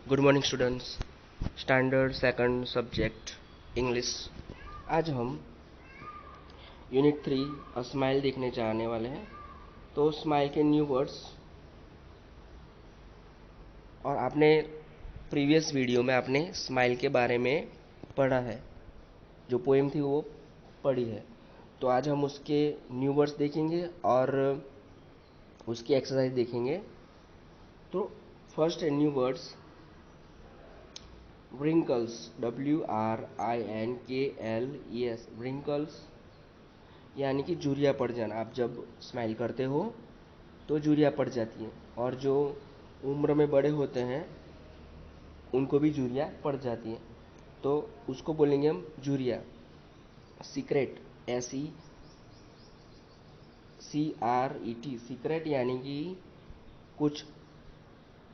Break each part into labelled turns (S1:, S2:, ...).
S1: Good morning students. Standard second subject English. आज हम unit 3 smile देखने जाने वाले हैं। तो स्माइल के न्यू वर्ड्स, और आपने प्रीवियस वीडियो में आपने स्माइल के बारे में पढ़ा है, जो पोएम थी वो पढ़ी है। तो आज हम उसके न्यू वर्ड्स देखेंगे और उसकी एक्सरसाइज देखेंगे। तो first new words wrinkles, WRINKLES, wrinkles यानी कि झुर्रियाँ पड़ जाना। आप जब स्माइल करते हो तो झुर्रियाँ पड़ जाती हैं, और जो उम्र में बड़े होते हैं उनको भी झुर्रियाँ पड़ जाती हैं, तो उसको बोलेंगे हम झुर्रियाँ। सीक्रेट, SECRET, सीक्रेट यानी कि कुछ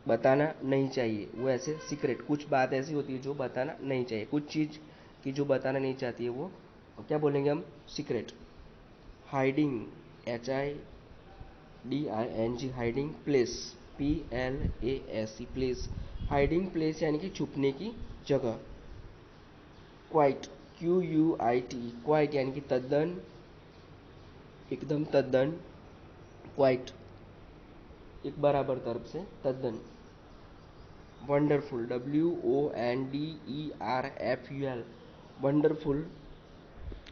S1: बताना नहीं चाहिए। वो ऐसे सीक्रेट, कुछ बात ऐसी होती है जो बताना नहीं चाहिए, कुछ चीज़ की जो बताना नहीं चाहती है वो क्या बोलेंगे हम? Secret. Hiding, HIDING, hiding place, PLACE, place. Hiding place यानी कि छुपने की जगह। क्वाइट, QUIT, क्वाइट यानी कि तद्दन, एकदम तद्दन। क्वाइट एक बराबर तरफ से, तद्दन। वंडरफुल, WONDERFUL, वंडरफुल,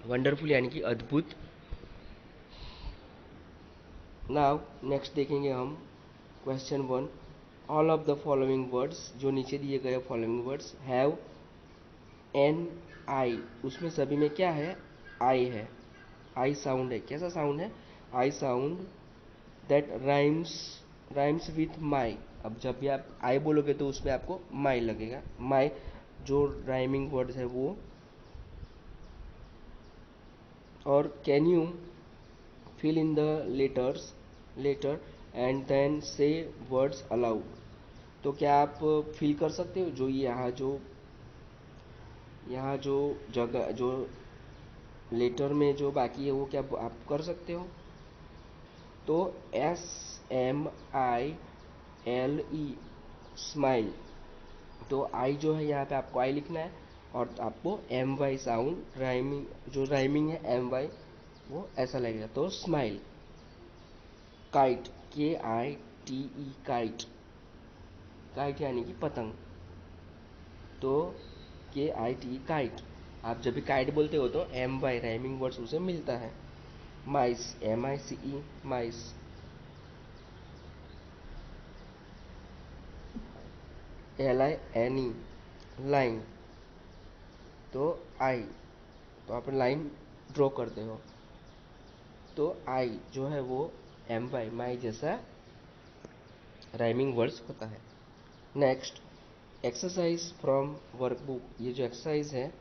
S1: वंडरफुल यानी कि अद्भुत। नाउ नेक्स्ट देखेंगे हम question 1। All of the following words, जो नीचे दिए गए फॉलोइंग वर्ड्स हैव एन आई, उसमें सभी में क्या है? आई है। आई साउंड है। कैसा साउंड है? I sound that rhymes with my. अब जब भी आप आई बोलोगे तो उसमें आपको माई लगेगा। माई जो राइमिंग वर्ड्स है वो। और can you fill in the later and then say words aloud। तो क्या आप फिल कर सकते हो जो यहाँ जो जगह जो लेटर में जो बाकी है वो क्या आप कर सकते हो? तो SMILE, स्माइल। तो आई जो है यहाँ पे आपको आई लिखना है, और आपको MY साउंड, राइमिंग जो राइमिंग है MY, वो ऐसा लगेगा। तो smile. Kite, KITE, kite, kite यानी कि पतंग। तो KITE, काइट। आप जब भी काइट बोलते हो तो MY राइमिंग वर्ड्स उसे मिलता है। माइस, MICE, माइस। LINE, line. तो आई, तो आप लाइन ड्रॉ करते हो, तो आई जो है वो MY, माई जैसा राइमिंग वर्ड्स होता है। Next, exercise from workbook. ये जो एक्सरसाइज है,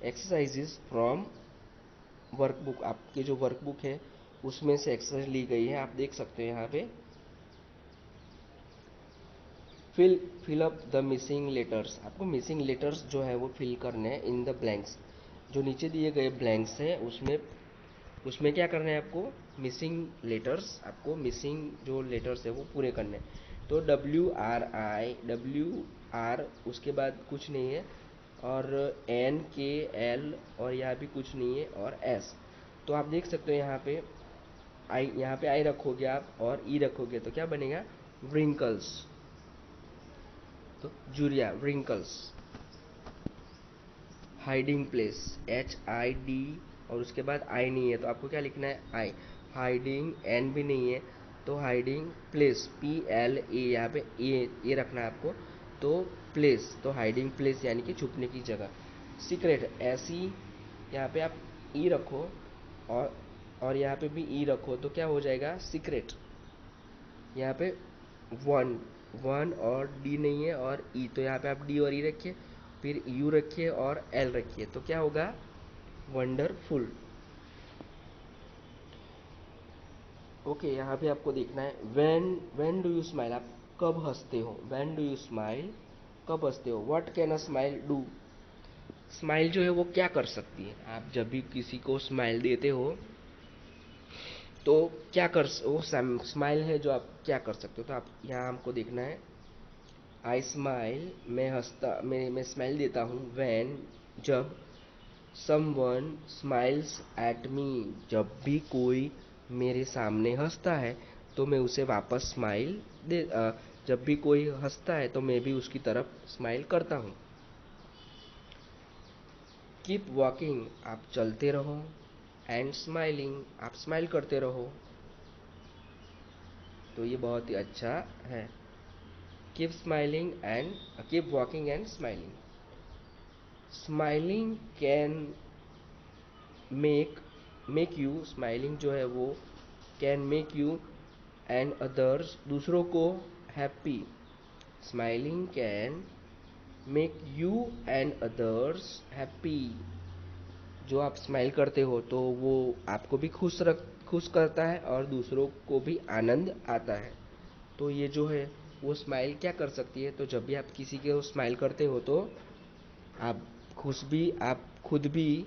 S1: एक्सरसाइजेस फ्रॉम वर्कबुक, आपकी जो वर्कबुक है उसमें से एक्सरसाइज ली गई है। आप देख सकते हो यहाँ पे। Fill up the missing letters. आपको मिसिंग लेटर्स जो है वो फिल करने हैं इन द ब्लैंक्स। जो नीचे दिए गए ब्लैंक्स है उसमें उसमें क्या करना है आपको? मिसिंग लेटर्स, आपको मिसिंग जो लेटर्स है वो पूरे करने हैं। तो WRI, उसके बाद कुछ नहीं है, और NKL, और यहाँ भी कुछ नहीं है, और S। तो आप देख सकते हो यहाँ पे आई, यहाँ पे आई रखोगे आप और ई रखोगे तो क्या बनेगा? व्रिंकल्स। तो जूरिया, व्रिंकल्स। हाइडिंग प्लेस, HID, और उसके बाद आई नहीं है तो आपको क्या लिखना है? आई। हाइडिंग, एन भी नहीं है तो हाइडिंग प्लेस, PLA, यहाँ पे ए रखना है आपको। तो प्लेस, तो हाइडिंग प्लेस यानी कि छुपने की जगह। सीक्रेट, ऐसी, यहाँ पे आप ई रखो, और यहाँ पे भी ई रखो तो क्या हो जाएगा? सीक्रेट। यहाँ पे वन, वन और डी नहीं है और ई, तो यहाँ पे आप डी और ई रखिए, फिर यू रखिए और एल रखिए, तो क्या होगा? वंडरफुल। ओके, यहाँ पे आपको देखना है व्हेन डू यू स्माइल, आप कब हंसते हो? व्हेन डू यू स्माइल, कब हंसते हो? What can a smile do, smile जो है वो क्या कर सकती है? आप जब भी किसी को स्माइल देते हो तो क्या कर, वो स्माइल है जो आप क्या कर सकते हो? तो आप यहाँ हमको देखना है आई स्माइल, मैं हंसता, मैं स्माइल देता हूँ। व्हेन, जब। समवन स्माइल्स एट मी, जब भी कोई मेरे सामने हंसता है तो मैं उसे वापस स्माइल जब भी कोई हंसता है तो मैं भी उसकी तरफ स्माइल करता हूँ। कीप वॉकिंग, आप चलते रहो। एंड स्माइलिंग, आप स्माइल करते रहो। तो ये बहुत ही अच्छा है। Keep smiling and keep walking and smiling. Smiling can make make you, smiling जो है वो can make you and others, दूसरों को happy. Smiling can make you and others happy. जो आप स्माइल करते हो तो वो आपको भी खुश करता है और दूसरों को भी आनंद आता है। तो ये जो है वो स्माइल क्या कर सकती है, तो जब भी आप किसी के स्माइल करते हो तो आप आप खुद भी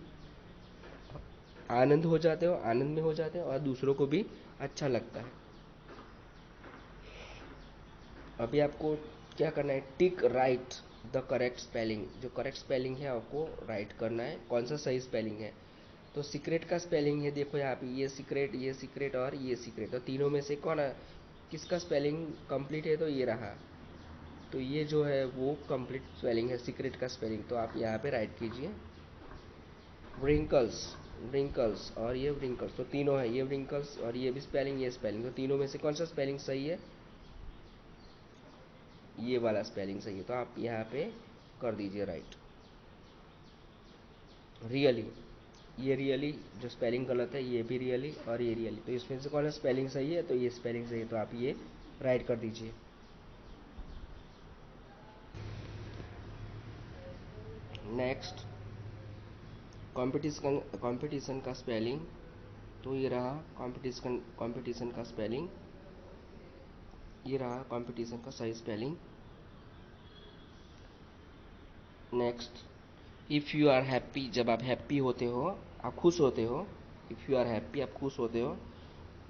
S1: आनंद हो जाते हो, आनंद में हो जाते हो और दूसरों को भी अच्छा लगता है। अभी आपको क्या करना है, टिक राइट द करेक्ट स्पेलिंग। जो करेक्ट स्पेलिंग है आपको राइट करना है, कौन सा सही स्पेलिंग है। तो सीक्रेट का स्पेलिंग है, देखो यहाँ पे ये सीक्रेट और ये सीक्रेट, तो तीनों में से कौन है, किसका स्पेलिंग कंप्लीट है, तो ये रहा। तो ये जो है वो कंप्लीट स्पेलिंग है सीक्रेट का स्पेलिंग, तो आप यहाँ पे राइट कीजिए। व्रिंकल्स, व्रिंकल्स और ये व्रिंकल्स, तो तीनों है, ये व्रिंकल्स और ये भी स्पेलिंग, ये स्पेलिंग, तो तीनों में से कौन सा स्पेलिंग सही है, ये वाला स्पेलिंग सही है, तो आप यहाँ पे कर दीजिए राइट। रियली, ये रियली जो स्पेलिंग गलत है, ये भी रियली और ये रियली, तो इसमें से कौन सा स्पेलिंग सही है, तो ये स्पेलिंग सही है, तो आप ये राइट कर दीजिए। नेक्स्ट, कंपटीशन, कंपटीशन का स्पेलिंग, तो ये रहा कंपटीशन, कंपटीशन का स्पेलिंग, ये रहा कंपटीशन का सही spelling. Next, if you are happy, जब आप हैप्पी होते हो, आप खुश होते हो। इफ़ यू आर हैप्पी, आप खुश होते हो।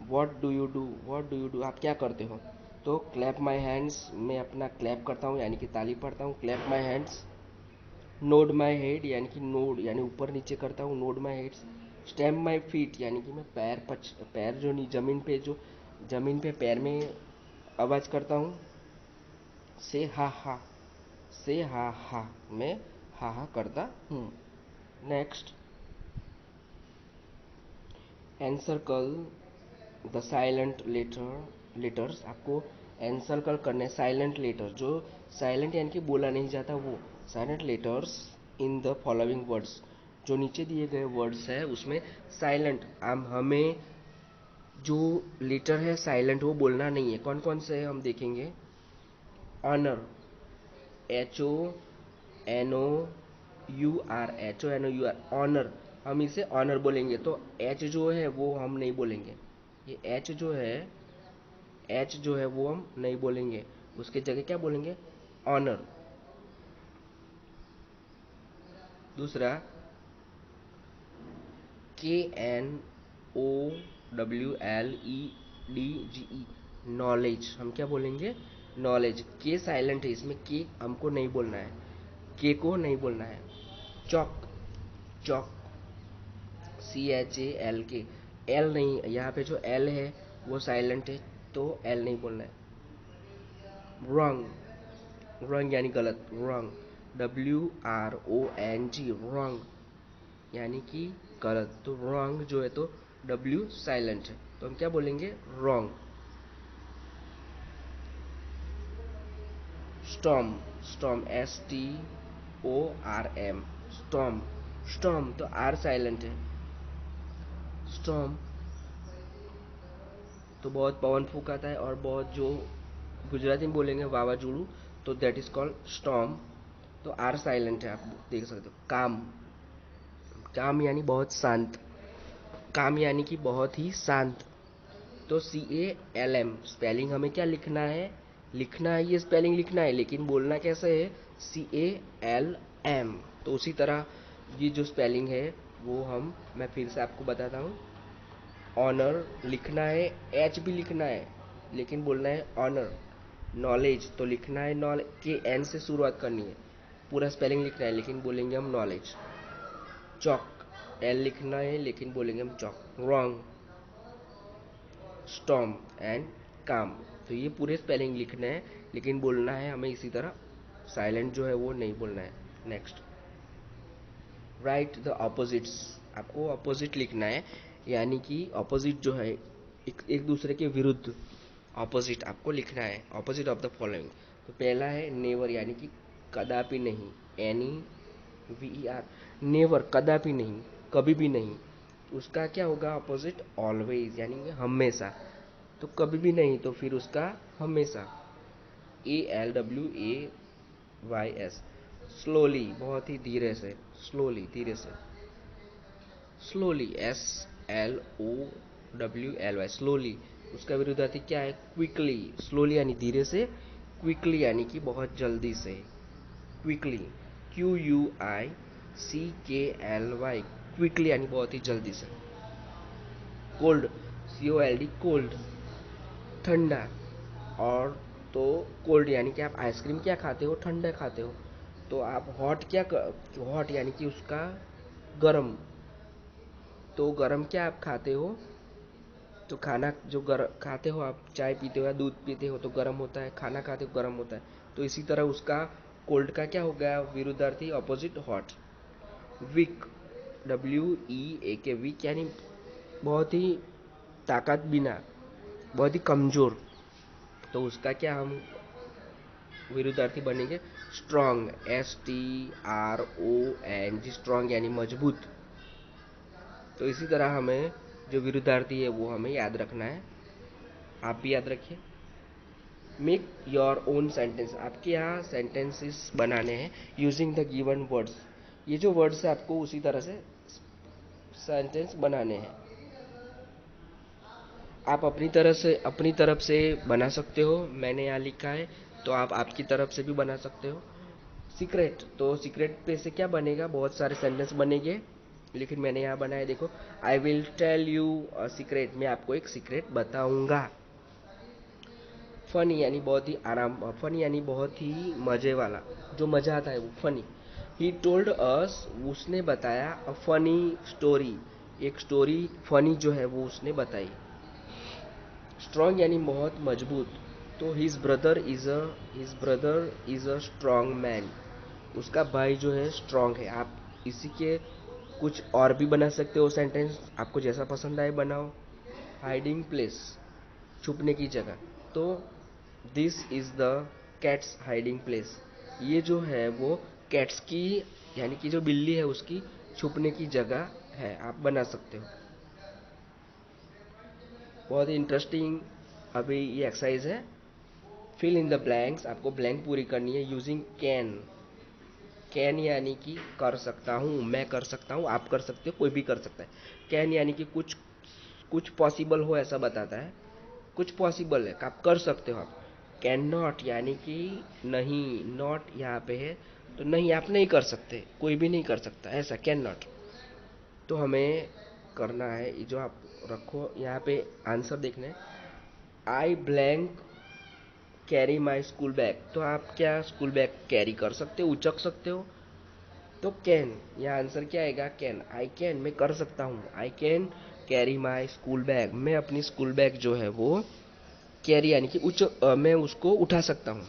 S1: What do you do, what do you do, आप क्या करते हो। तो क्लैप माई हैंड्स, मैं अपना क्लैप करता हूँ यानी कि ताली पढ़ता हूँ, clap my hands. Node my head, यानी कि नोड यानी ऊपर नीचे करता हूँ, node my heads. Stamp my feet, यानी कि मैं पैर जो जमीन पे, जो जमीन पे पैर में आवाज़ करता हूँ। से हा हा, से हा हा, मैं हा हा करता हूँ। Next, encircle the silent letters, आपको एनसर्कल करने साइलेंट लेटर, जो साइलेंट यानी कि बोला नहीं जाता वो silent letters in the following words, जो नीचे दिए गए वर्ड्स है उसमें साइलेंट, हमें जो लेटर है साइलेंट वो बोलना नहीं है। कौन कौन से है हम देखेंगे। ऑनर, HONOUR, HONOUR, ऑनर, हम इसे ऑनर बोलेंगे, तो एच जो है वो हम नहीं बोलेंगे। ये एच जो है वो हम नहीं बोलेंगे, उसके जगह क्या बोलेंगे, ऑनर। दूसरा, KNOWLEDGE, नॉलेज, हम क्या बोलेंगे, नॉलेज। के साइलेंट है इसमें, के हमको नहीं बोलना है, के को नहीं बोलना है। चॉक, चॉक, CHALK, एल नहीं, यहाँ पे जो एल है वो साइलेंट है, तो एल नहीं बोलना है। रॉन्ग, रॉन्ग यानी गलत, रॉन्ग, WRONG, रॉन्ग यानी कि गलत, तो रॉन्ग जो है तो W साइलेंट है, तो हम क्या बोलेंगे, wrong. Storm, storm, STORM, storm, storm, तो आर साइलेंट है, स्टॉम तो बहुत पवन फूंकाता है और बहुत जो गुजराती में बोलेंगे वावाजोड़ू, तो दैट इज कॉल्ड स्टॉम, तो आर साइलेंट है, आप देख सकते हो। काम, काम यानी बहुत शांत, काम यानी कि बहुत ही शांत, तो CALM, स्पेलिंग हमें क्या लिखना है, लिखना है ये स्पेलिंग लिखना है, लेकिन बोलना कैसे है, CALM। तो उसी तरह ये जो स्पेलिंग है वो मैं फिर से आपको बताता हूँ। ऑनर लिखना है, एच भी लिखना है, लेकिन बोलना है ऑनर। नॉलेज तो लिखना है, नॉलेज के एन से शुरुआत करनी है, पूरा स्पेलिंग लिखना है लेकिन बोलेंगे हम नॉलेज। चॉक, एल लिखना है लेकिन बोलेंगे हम चॉक। रॉन्ग, स्टॉर्म एंड काम। तो ये पूरे स्पेलिंग लिखना है लेकिन बोलना है हमें इसी तरह, साइलेंट जो है वो नहीं बोलना है। नेक्स्ट, राइट द ऑपोजिट्स, आपको ऑपोजिट लिखना है, यानी कि ऑपोजिट जो है एक दूसरे के विरुद्ध, ऑपोजिट आपको लिखना है, ऑपोजिट ऑफ द फॉलोइंग। तो पहला है नेवर, यानी कि कदापि नहीं, एनी वी आर, नेवर कदापि नहीं, कभी भी नहीं। उसका क्या होगा ऑपोजिट? ऑलवेज, यानी कि हमेशा। तो कभी भी नहीं तो फिर उसका हमेशा, ALWAYS। स्लोली, बहुत ही धीरे से, स्लोली धीरे से। Slowly, SLOWLY, slowly. उसका विरुद्धार्थी क्या है? क्विकली। स्लोली यानी धीरे से, क्विकली यानी कि बहुत जल्दी से, क्विकली, QUICKLY, क्विकली यानी बहुत ही जल्दी से। कोल्ड, COLD, कोल्ड, ठंडा। और तो कोल्ड यानी कि आप आइसक्रीम क्या खाते हो? ठंडा खाते हो। तो आप हॉट क्या, हॉट यानी कि उसका गरम। तो गरम क्या आप खाते हो? तो खाना जो खाते हो आप, चाय पीते हो या दूध पीते हो तो गर्म होता है, खाना खाते हो गर्म होता है। तो इसी तरह उसका कोल्ड का क्या हो गया विरुद्धार्थी, opposite? Hot. Weak, WEAK, weak यानी बहुत ही ताकत बिना, बहुत ही कमजोर। तो उसका क्या हम विरुद्धार्थी बनेंगे? स्ट्रॉन्ग, STRONG, स्ट्रॉन्ग यानी मजबूत। तो इसी तरह हमें जो विरुद्धार्थी है वो हमें याद रखना है, आप भी याद रखिए। मेक योर ओन सेंटेंस, आपके यहाँ सेंटेंसेस बनाने हैं यूजिंग द गिवन वर्ड्स। ये जो वर्ड्स है आपको उसी तरह से सेंटेंस बनाने हैं। आप अपनी तरफ से बना सकते हो, मैंने यहाँ लिखा है तो आप आपकी तरफ से भी बना सकते हो। सीक्रेट, तो सीक्रेट पे से क्या बनेगा? बहुत सारे सेंटेंस बनेंगे, लेकिन मैंने यहाँ बनाया देखो, I will tell you a secret, मैं आपको एक सीक्रेट बताऊंगा। फनी यानी बहुत ही आराम, फनी यानी बहुत ही मजे वाला, जो मजा आता है वो फनी। ही टोल्ड अस, उसने बताया, अ फनी स्टोरी, एक स्टोरी फनी जो है वो उसने बताई। स्ट्रॉन्ग यानी बहुत मजबूत। तो his brother is a strong man, उसका भाई जो है स्ट्रॉन्ग है। आप इसी के कुछ और भी बना सकते हो सेंटेंस, आपको जैसा पसंद आए बनाओ। हाइडिंग प्लेस, छुपने की जगह। तो this is the cats hiding place, ये जो है वो कैट्स की, यानी कि जो बिल्ली है उसकी छुपने की जगह है, आप बना सकते हो। बहुत ही इंटरेस्टिंग अभी ये एक्सरसाइज है। फिल इन द ब्लैंक्स, आपको ब्लैंक पूरी करनी है यूजिंग कैन। कैन यानी कि कर सकता हूँ, मैं कर सकता हूँ, आप कर सकते हो, कोई भी कर सकता है। कैन यानी कि कुछ कुछ पॉसिबल हो ऐसा बताता है, कुछ पॉसिबल है आप कर सकते हो आप। कैन नॉट यानी कि नहीं, नॉट यहाँ पे है तो नहीं, आप नहीं कर सकते, कोई भी नहीं कर सकता ऐसा, कैन नॉट। तो हमें करना है जो आप रखो यहाँ पे, आंसर देखना है। आई blank carry my school bag, तो आप क्या स्कूल बैग कैरी कर सकते हो, उचक सकते हो। तो कैन, यह आंसर क्या आएगा? कैन, आई कैन, मैं कर सकता हूँ, I can carry my school bag, मैं अपनी स्कूल बैग जो है वो कैरी यानी कि मैं उसको उठा सकता हूँ।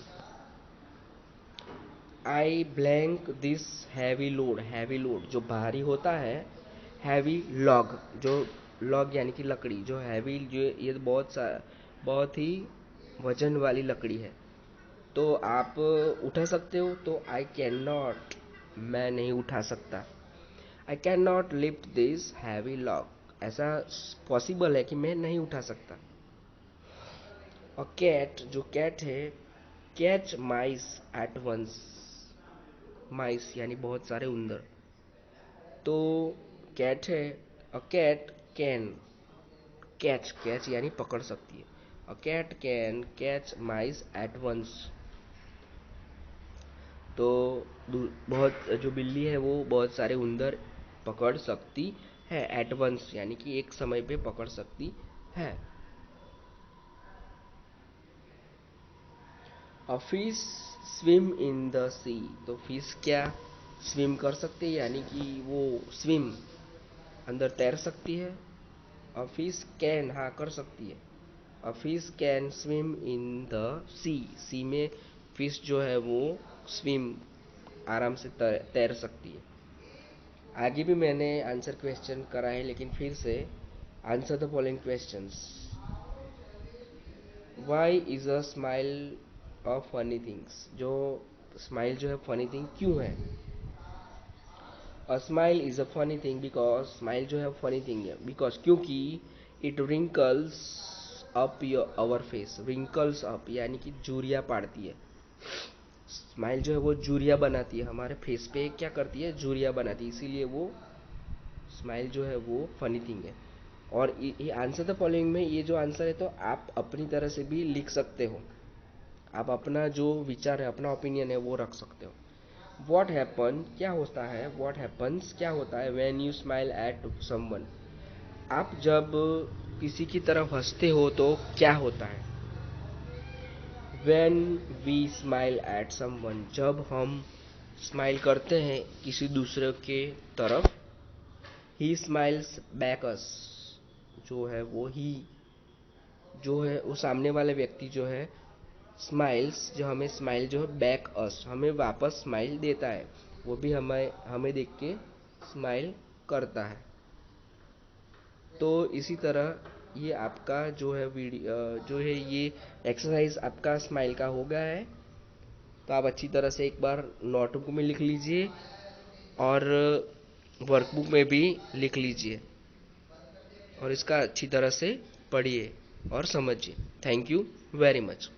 S1: आई blank this heavy load, heavy load जो भारी होता है, हैवी लॉग, जो लॉग यानी कि लकड़ी, जो हैवी, जो ये बहुत ही वजन वाली लकड़ी है। तो आप उठा सकते हो, तो आई कैन नॉट, मैं नहीं उठा सकता। I can not lift this heavy log, ऐसा पॉसिबल है कि मैं नहीं उठा सकता। और कैट, जो कैट है, catch mice at once, mice यानी बहुत सारे उंदर। तो कैट है, a cat can catch, catch यानी पकड़ सकती है, a cat can catch mice at once. तो बहुत, जो बिल्ली है वो बहुत सारे उंदर पकड़ सकती है, एट वंस यानी कि एक समय पे पकड़ सकती है। A fish swim in the sea. तो फिश क्या स्विम कर सकती है, यानी कि वो स्विम अंदर तैर सकती है। अ फिश कैन, हाँ कर सकती है। A fish can swim in the sea. Sea में फिश जो है वो स्विम आराम से तैर सकती है। आगे भी मैंने आंसर क्वेश्चन करा है, लेकिन फिर से answer the following questions. Why is a smile a funny things. जो स्माइल जो है फनी थिंग क्यों है। A smile is a funny thing because, smile जो है फनी थिंग है बिकॉज, क्योंकि it wrinkles up your our face. Wrinkles up यानी कि झुर्रियाँ पाड़ती है। स्माइल जो है वो झुर्रियाँ बनाती है, हमारे फेस पे क्या करती है, झुर्रियाँ बनाती है, इसीलिए वो स्माइल जो है वो फनी थिंग है। और ये आंसर द फॉलोइंग में ये जो आंसर है, तो आप अपनी तरह से भी लिख सकते हो। आप अपना जो विचार है, अपना ओपिनियन है, वो रख सकते हो। वॉट हैपन क्या होता है, वॉट हैपन्स क्या होता है when you smile at someone. आप जब किसी की तरफ हंसते हो तो क्या होता है। When we smile at someone, जब हम स्माइल करते हैं किसी दूसरे के तरफ, ही स्माइल्स बैक अस, जो है वो ही जो है वो सामने वाले व्यक्ति जो है स्माइल्स, जो हमें स्माइल जो है बैक अस, हमें वापस स्माइल देता है। वो भी हमें हमें देख के स्माइल करता है। तो इसी तरह ये आपका जो है वीडियो जो है ये एक्सरसाइज आपका स्माइल का हो गया है। तो आप अच्छी तरह से एक बार नोटबुक में लिख लीजिए और वर्कबुक में भी लिख लीजिए, और इसका अच्छी तरह से पढ़िए और समझिए। Thank you very much.